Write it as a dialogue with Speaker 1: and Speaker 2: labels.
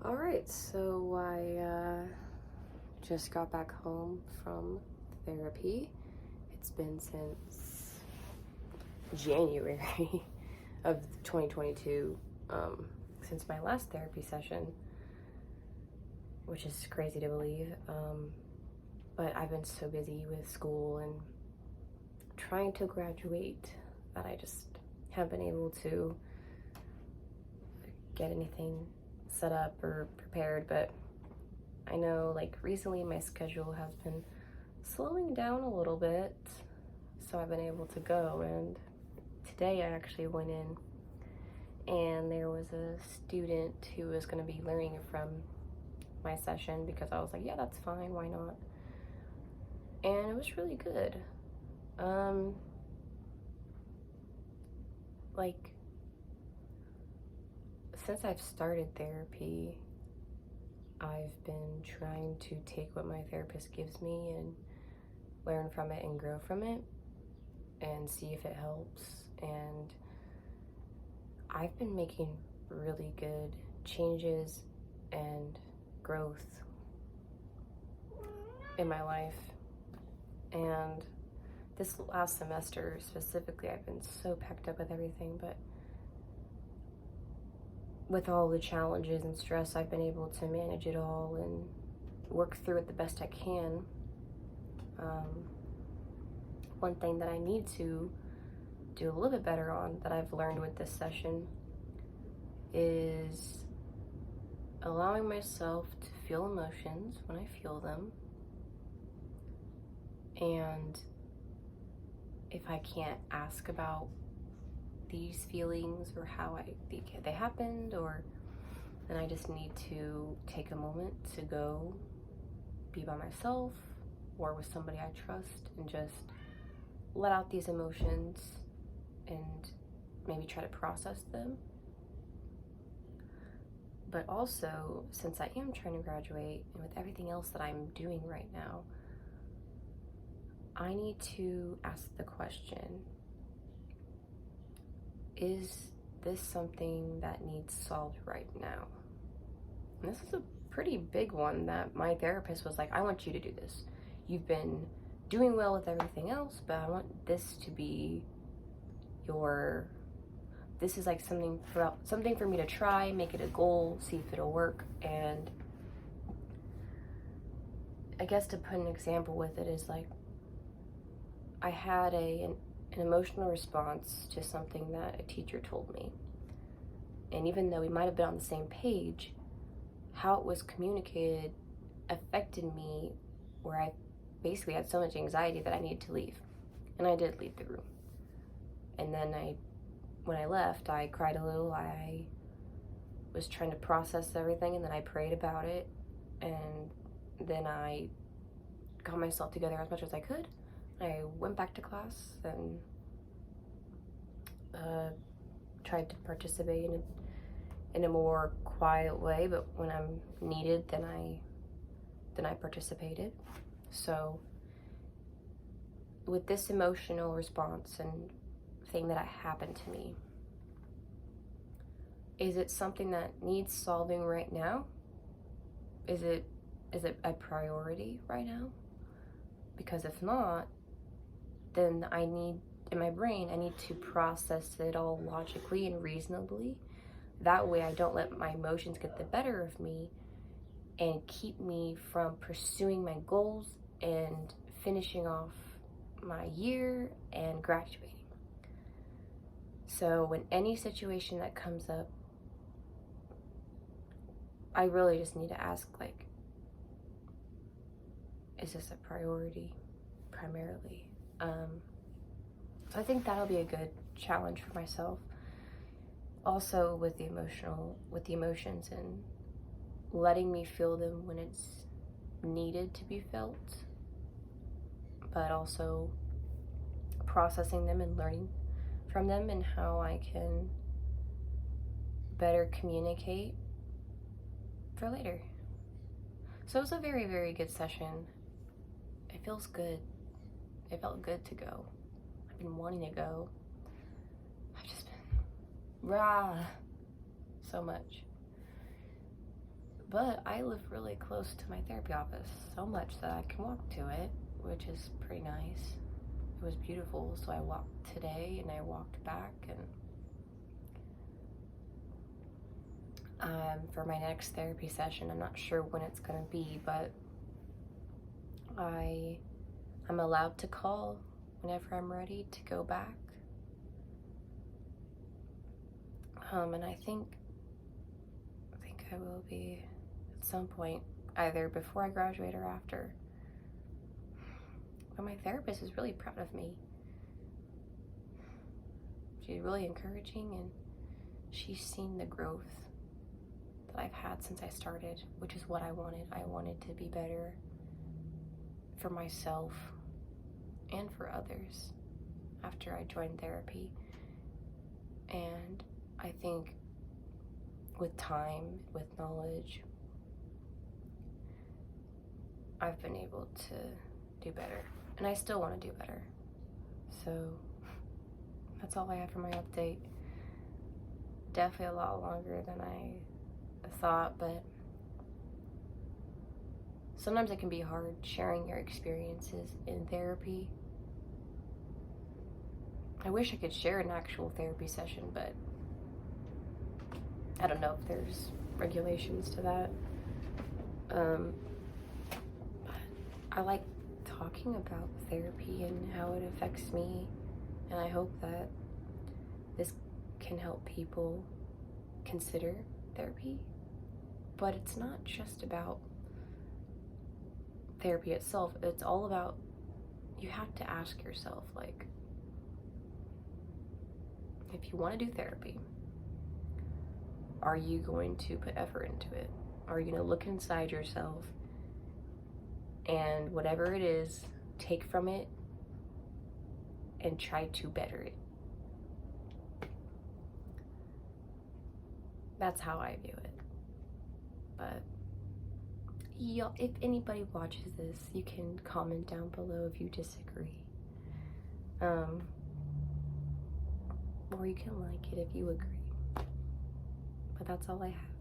Speaker 1: All right, so I just got back home from therapy. It's been since January of 2022, since my last therapy session, which is crazy to believe. But I've been so busy with school and trying to graduate that I just haven't been able to get anything set up or prepared. But I know, like, recently my schedule has been slowing down a little bit, so I've been able to go. And today I actually went in, and there was a student who was going to be learning from my session because I was like, yeah, that's fine, why not? And it was really good. Like, since I've started therapy, I've been trying to take what my therapist gives me and learn from it and grow from it and see if it helps. And I've been making really good changes and growth in my life. And this last semester specifically, I've been so packed up with everything, but with all the challenges and stress, I've been able to manage it all and work through it the best I can. One thing that I need to do a little bit better on that I've learned with this session is allowing myself to feel emotions when I feel them. And if I can't ask about these feelings or how they happened, or then I just need to take a moment to go be by myself or with somebody I trust and just let out these emotions and maybe try to process them. But also, since I am trying to graduate and with everything else that I'm doing right now, I need to ask the question, is this something that needs solved right now? And this is a pretty big one that my therapist was like, I want you to do this. You've been doing well with everything else, but I want this to be this is like something for me to try, make it a goal, see if it'll work. And I guess to put an example with it is like, I had an emotional response to something that a teacher told me. And even though we might have been on the same page, how it was communicated affected me, where I basically had so much anxiety that I needed to leave. And I did leave the room. And then when I left, I cried a little. I was trying to process everything, and then I prayed about it. And then I got myself together as much as I could. I went back to class and tried to participate in a more quiet way, but when I'm needed, then I participated. So with this emotional response and thing that happened to me, is it something that needs solving right now? Is it a priority right now? Because if not, then in my brain, I need to process it all logically and reasonably. That way I don't let my emotions get the better of me and keep me from pursuing my goals and finishing off my year and graduating. So when any situation that comes up, I really just need to ask, like, is this a priority primarily? So I think that'll be a good challenge for myself. Also with the emotions and letting me feel them when it's needed to be felt, but also processing them and learning from them and how I can better communicate for later. So it was a very, very good session. It feels good. It felt good to go. I've been wanting to go. I've just been so much. But I live really close to my therapy office, so much that I can walk to it, which is pretty nice. It was beautiful, so I walked today and I walked back, and for my next therapy session, I'm not sure when it's going to be, but I'm allowed to call whenever I'm ready to go back. And I think I will be at some point, either before I graduate or after. But my therapist is really proud of me. She's really encouraging, and she's seen the growth that I've had since I started, which is what I wanted. I wanted to be better for myself and for others after I joined therapy. And I think with time, with knowledge, I've been able to do better. And I still want to do better. So that's all I have for my update. Definitely a lot longer than I thought, but sometimes it can be hard sharing your experiences in therapy. I wish I could share an actual therapy session, but I don't know if there's regulations to that. I like talking about therapy and how it affects me, and I hope that this can help people consider therapy. But it's not just about therapy itself. It's all about, you have to ask yourself, like, if you want to do therapy, are you going to put effort into it? Are you going to look inside yourself and whatever it is, take from it and try to better it? That's how I view it. But if anybody watches this, you can comment down below if you disagree. Or you can like it if you agree. But that's all I have.